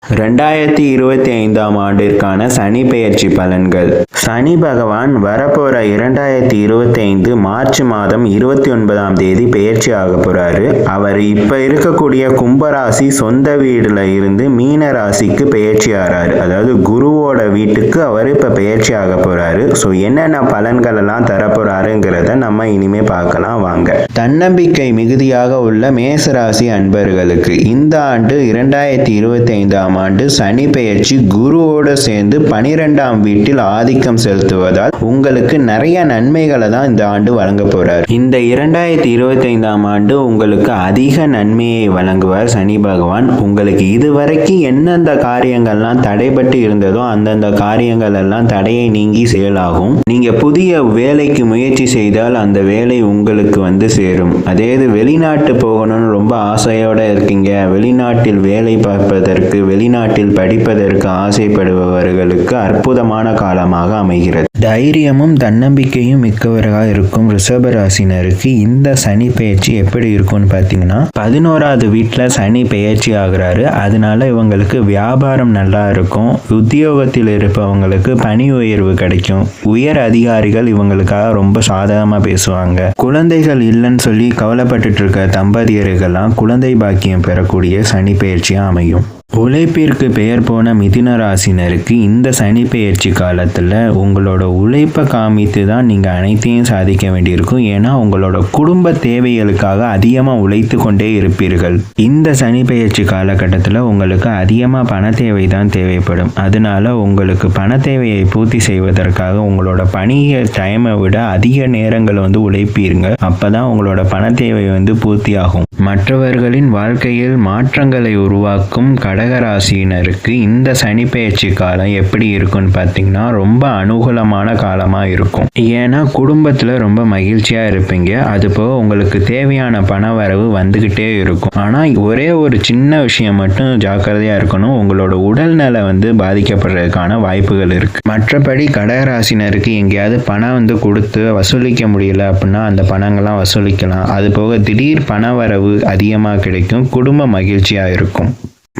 2025ஆம் ஆண்டிற்கான சனி பெயர்ச்சி பலன்கள். சனி பகவான் வரப்போற 2025 மார்ச் மாதம் 29ஆம் தேதி பெயர்ச்சி ஆக போறாரு. அவர் இப்ப இருக்கக்கூடிய கும்பராசி சொந்த வீடுல இருந்து மீன ராசிக்கு பெயர்ச்சி ஆறாரு. அதாவது குருவோட வீட்டுக்கு அவர் இப்ப பெயர்ச்சி ஆக போறாரு. ஸோ என்னென்ன பலன்கள் எல்லாம் தரப்போறாருங்கிறத நம்ம இனிமே பார்க்கலாம் வாங்க. தன்னம்பிக்கை மிகுதியாக உள்ள மேசராசி அன்பர்களுக்கு இந்த ஆண்டு 2025ஆம் ஆண்டு சனி பெயர்ச்சி குருவோட சேர்ந்து 12ஆம் வீட்டில் ஆதிக்கம் செலுத்துவதால் உங்களுக்கு நிறைய நன்மைகளை தான் இந்த ஆண்டு வழங்க போறார். இந்த 2025ஆம் ஆண்டு உங்களுக்கு அதிக நன்மையை வழங்குவார் சனி பகவான். உங்களுக்கு இதுவரைக்கும் எந்தெந்த காரியங்கள்லாம் தடைபட்டு இருந்ததோ அந்தந்த காரியங்கள் எல்லாம் தடையை நீங்கி செயலாகும். நீங்க புதிய வேலைக்கு முயற்சி செய்தால் அந்த வேலை உங்களுக்கு வந்து சேரும். அதே வெளிநாட்டு போகணும்னு ரொம்ப ஆசையோட இருக்கீங்க, வெளிநாட்டில் வேலை பார்ப்பதற்கு வெளிநாட்டில் படிப்பதற்கு ஆசைப்படுபவர்களுக்கு அற்புதமான காலமாக அமைகிறது. தைரியமும் தன்னம்பிக்கையும் மிக்கவராக இருக்கும் ரிஷபராசினருக்கு இந்த சனி பெயர்ச்சி எப்படி இருக்கும்னு பார்த்தீங்கன்னா 11வது வீட்டில் சனி பெயர்ச்சி ஆகுறாரு. அதனால இவங்களுக்கு வியாபாரம் நல்லா இருக்கும். உத்தியோகத்தில் இருப்பவங்களுக்கு பணி உயர்வு கிடைக்கும். உயர் அதிகாரிகள் இவங்களுக்காக ரொம்ப சாதகமாக பேசுவாங்க. குழந்தைகள் இல்லைன்னு சொல்லி கவலைப்பட்டுட்டு இருக்க தம்பதியர்கள்லாம் குழந்தை பாக்கியம் பெறக்கூடிய சனி பெயர்ச்சியாக அமையும். உழைப்பிற்கு பெயர் போன மிதுன ராசினருக்கு இந்த சனி பெயர்ச்சி காலத்தில் உங்களோட உழைப்பை காமித்து தான் நீங்கள் அனைத்தையும் சாதிக்க வேண்டியிருக்கும். ஏன்னா உங்களோட குடும்ப தேவைகளுக்காக அதிகமாக உழைத்து கொண்டே இருப்பீர்கள். இந்த சனி பெயர்ச்சி காலகட்டத்தில் உங்களுக்கு அதிகமாக பண தேவை தான் தேவைப்படும். அதனால உங்களுக்கு பண தேவையை பூர்த்தி செய்வதற்காக உங்களோட பணியை டைமை விட அதிக நேரங்கள் உழைப்பீருங்க. அப்பதான் உங்களோட பண தேவை பூர்த்தி ஆகும். மற்றவர்களின் வாழ்க்கையில் மாற்றங்களை உருவாக்கும் கடகராசியினருக்கு இந்த சனி பெயர்ச்சி காலம் எப்படி இருக்கும்னு பார்த்தீங்கன்னா ரொம்ப அனுகூலமான காலமாக இருக்கும். ஏன்னா குடும்பத்தில் ரொம்ப மகிழ்ச்சியாக இருப்பீங்க. அதுபோக உங்களுக்கு தேவையான பண வரவு வந்துக்கிட்டே இருக்கும். ஆனால் ஒரே ஒரு சின்ன விஷயம் மட்டும் ஜாக்கிரதையாக இருக்கணும். உங்களோட உடல்நல பாதிக்கப்படுறதுக்கான வாய்ப்புகள் இருக்கு. மற்றபடி கடகராசினருக்கு எங்கேயாவது பணம் கொடுத்து வசூலிக்க முடியல அப்படின்னா அந்த பணங்கள்லாம் வசூலிக்கலாம். அது போக திடீர் பண வரவு அதிகமாக கிடைக்கும். குடும்ப மகிழ்ச்சியாக இருக்கும்.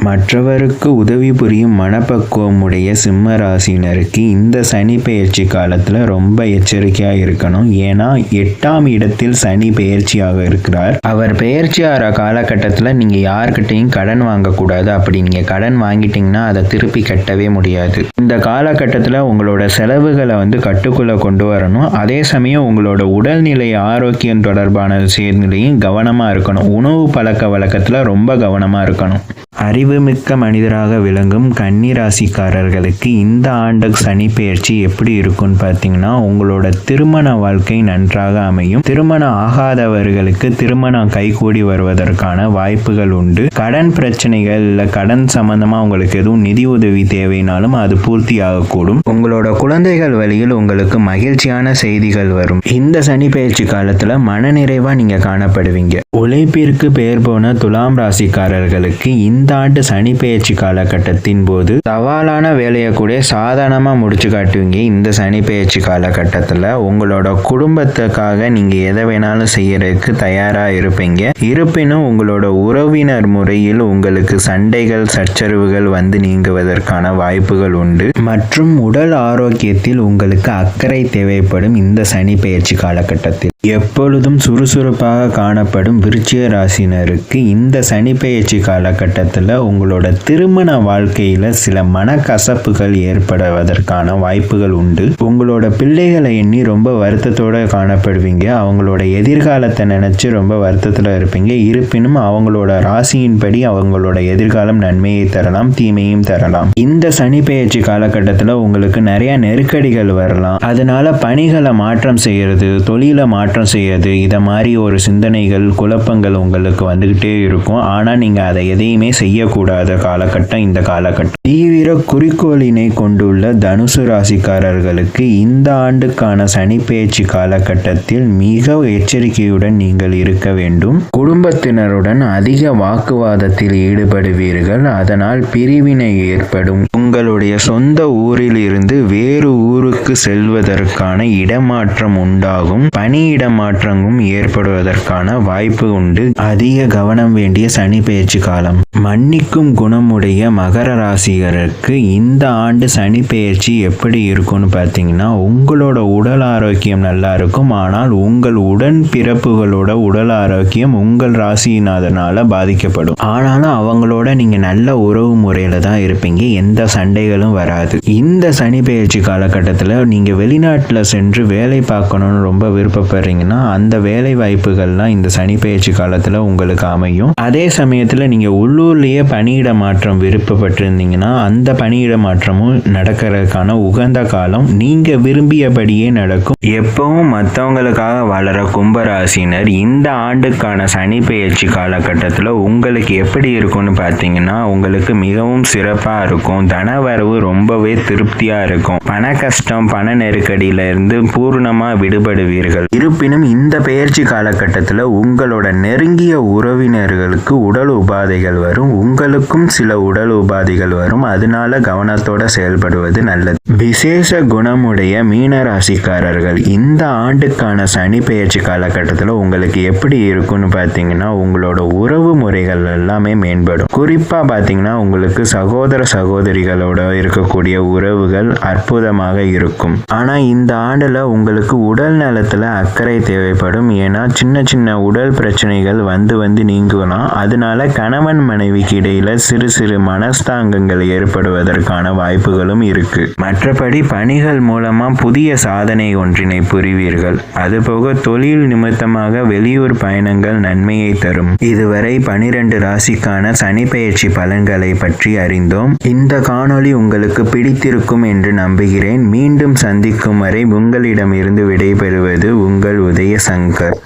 மற்றவருக்கு உதவி புரியும் மனப்பக்குவம் உடைய சிம்ம ராசினருக்கு இந்த சனி பெயர்ச்சி காலத்தில் ரொம்ப எச்சரிக்கையாக இருக்கணும். ஏன்னா 8ஆம் இடத்தில் சனி பெயர்ச்சியாக இருக்கிறார். அவர் பெயர்ச்சி ஆகிற காலகட்டத்தில் நீங்கள் யார்கிட்டையும் கடன் வாங்கக்கூடாது. அப்படி நீங்கள் கடன் வாங்கிட்டீங்கன்னா அதை திருப்பி கட்டவே முடியாது. இந்த காலகட்டத்தில் உங்களோட செலவுகளை கட்டுக்குள்ளே கொண்டு வரணும். அதே சமயம் உங்களோட உடல்நிலை ஆரோக்கியம் தொடர்பான செயல்நிலையும் கவனமாக இருக்கணும். உணவு பழக்க வழக்கத்தில் ரொம்ப கவனமாக இருக்கணும். அறிவுமிக்க மனிதராக விளங்கும் கன்னி ராசிக்காரர்களுக்கு இந்த ஆண்டு சனி பெயர்ச்சி எப்படி இருக்கும்னு பார்த்தீங்கன்னா உங்களோட திருமண வாழ்க்கை நன்றாக அமையும். திருமணம் ஆகாதவர்களுக்கு திருமணம் கைகூடி வருவதற்கான வாய்ப்புகள் உண்டு. கடன் பிரச்சனைகள் இல்லை கடன் சம்பந்தமா உங்களுக்கு எதுவும் நிதி உதவி தேவைனாலும் அது பூர்த்தி ஆகக்கூடும். உங்களோட குழந்தைகள் வழியில் உங்களுக்கு மகிழ்ச்சியான செய்திகள் வரும். இந்த சனி பெயர்ச்சி காலத்துல மனநிறைவா நீங்க காணப்படுவீங்க. உழைப்பிற்கு பெயர் போன துலாம் ராசிக்காரர்களுக்கு இந்த ஆண்டு சனி பெயர்ச்சி காலகட்டத்தின் போது சவாலான வேலையை கூட சாதாரணமாக முடிச்சு காட்டுவீங்க. இந்த சனி பெயர்ச்சி காலகட்டத்தில் உங்களோட குடும்பத்துக்காக நீங்கள் எதை வேணாலும் செய்யறதுக்கு தயாராக இருப்பீங்க. இருப்பினும் உங்களோட உறவினர் முறையில் உங்களுக்கு சண்டைகள் சச்சரவுகள் நீங்குவதற்கான வாய்ப்புகள் உண்டு. மற்றும் உடல் ஆரோக்கியத்தில் உங்களுக்கு அக்கறை தேவைப்படும். இந்த சனி பெயர்ச்சி காலகட்டத்தில் எப்பொழுதும் சுறுசுறுப்பாக காணப்படும் விருச்சிக ராசினருக்கு இந்த சனி பெயர்ச்சி காலகட்டத்தில் உங்களோட திருமண வாழ்க்கையில சில மனக்கசப்புகள் ஏற்படுவதற்கான வாய்ப்புகள் உண்டு. உங்களோட பிள்ளைகளை எண்ணி ரொம்ப வருத்தத்தோட காணப்படுவீங்க. அவங்களோட எதிர்காலத்தை நினைச்சு ரொம்ப வருத்தத்துல இருப்பீங்க. இருப்பினும் அவங்களோட ராசியின்படி அவங்களோட எதிர்காலம் நன்மையை தரலாம், தீமையும் தரலாம். இந்த சனி பெயர்ச்சி காலகட்டத்தில் உங்களுக்கு நிறைய நெருக்கடிகள் வரலாம். அதனால பணிகளை மாற்றம் செய்யறது, தொழிலை மாற்றம் செய்யறது, இத மாதிரி ஒரு சிந்தனைகள் குழப்பங்கள் உங்களுக்கு வந்துகிட்டே இருக்கும். ஆனா நீங்க அதை எதையுமே செய்யக்கூடாத காலகட்டம் இந்த காலகட்டம். தீவிர குறிக்கோளினை கொண்டுள்ள தனுசு ராசிக்காரர்களுக்கு இந்த ஆண்டுக்கான சனி பெயர்ச்சி காலகட்டத்தில் மிக எச்சரிக்கையுடன் நீங்கள் இருக்க வேண்டும். குடும்பத்தினருடன் அதிக வாக்குவாதத்தில் ஈடுபடுவீர்கள். அதனால் பிரிவினை ஏற்படும். உங்களுடைய சொந்த ஊரில் இருந்து வேறு ஊருக்கு செல்வதற்கான இடமாற்றம் உண்டாகும். பணியிட மாற்றமும் ஏற்படுவதற்கான வாய்ப்பு உண்டு. அதிக கவனம் வேண்டிய சனி பெயர்ச்சி காலம். மன்னிக்கும் குணமுடைய மகர ராசிகருக்கு இந்த ஆண்டு சனி பெயர்ச்சி எப்படி இருக்கும்னு பார்த்தீங்கன்னா, உங்களோட உடல் ஆரோக்கியம் நல்லா இருக்கும். ஆனால் உங்கள் உடன் பிறப்புகளோட உடல் ஆரோக்கியம் உங்கள் ராசிநாதனால பாதிக்கப்படும். ஆனாலும் அவங்களோட நீங்க நல்ல உறவு முறையில தான் இருப்பீங்க. எந்த சண்டைகளும் வராது. இந்த சனி பெயர்ச்சி காலகட்டத்தில் நீங்க வெளிநாட்டுல சென்று வேலை பார்க்கணும்னு ரொம்ப விருப்பப்படுறீங்கன்னா அந்த வேலை வாய்ப்புகள்லாம் இந்த சனி பெயர்ச்சி காலத்துல உங்களுக்கு அமையும். அதே சமயத்துல நீங்க உள்ளூர்லயே பணியிட மாற்றம் விருப்பப்பட்டிருந்தீங்கன்னா அந்த பணியிட மாற்றமும் நடக்கிறதுக்கான உகந்த காலம். நீங்க விரும்பியபடியே நடக்கும். எப்பவும் மற்றவங்களுக்காக வளர கும்பராசினர் இந்த ஆண்டுக்கான சனி பெயர்ச்சி காலகட்டத்தில் உங்களுக்கு எப்படி இருக்கும்னு பார்த்தீங்கன்னா, உங்களுக்கு மிகவும் சிறப்பாக இருக்கும். தனவரவு ரொம்பவே திருப்தியாக இருக்கும். பண கஷ்டம், பண நெருக்கடியில இருந்து பூர்ணமாக விடுபடுவீர்கள். இருப்பினும் இந்த பெயர்ச்சி காலகட்டத்தில் உங்களோட நெருங்கிய உறவினர்களுக்கு உடல் உபாதைகள் வரும். உங்களுக்கும் சில உடல் உபாதைகள் வரும். அதனால கவனத்தோட செயல்படுவது நல்லது. விசேஷ குணமுடைய மீனராசிக்காரர்கள் இந்த ஆண்டுக்கான சனி பெயர்ச்சி காலகட்டத்தில் உங்களுக்கு எப்படி இருக்கும்னு பார்த்தீங்கன்னா, உங்களோட உறவு முறைகள் எல்லாமே மேம்படும். குறிப்பாக பார்த்தீங்கன்னா உங்களுக்கு சகோதர சகோதரிகளோட இருக்கக்கூடிய உறவுகள் அற்புதமாக இருக்கும். ஆனால் இந்த ஆண்டில் உங்களுக்கு உடல் நலத்தில் அக்கறை தேவைப்படும். ஏன்னா சின்ன சின்ன உடல் பிரச்சனைகள் வந்து நீங்கலாம். அதனால கணவன் மனைவிக்கு இடையில சிறு சிறு மனஸ்தாங்கங்கள் ஏற்படுவதற்கான வாய்ப்புகளும் இருக்கு. மற்றபடி பணிகள் மூலமா புதிய சாதனை ஒன்றினை புரிவீர்கள். அதுபோக தொழில் நிமித்தமாக வெளியூர் பயணங்கள் நன்மையை தரும். இதுவரை 12 ராசிக்கான சனி பெயர்ச்சி பலன்களை பற்றி அறிந்தோம். இந்த காணொளி உங்களுக்கு பிடித்திருக்கும் என்று நம்புகிறேன். மீண்டும் சந்திக்கும் வரை உங்களிடமிருந்து விடைபெறுவது உங்கள் உதய சங்கர்.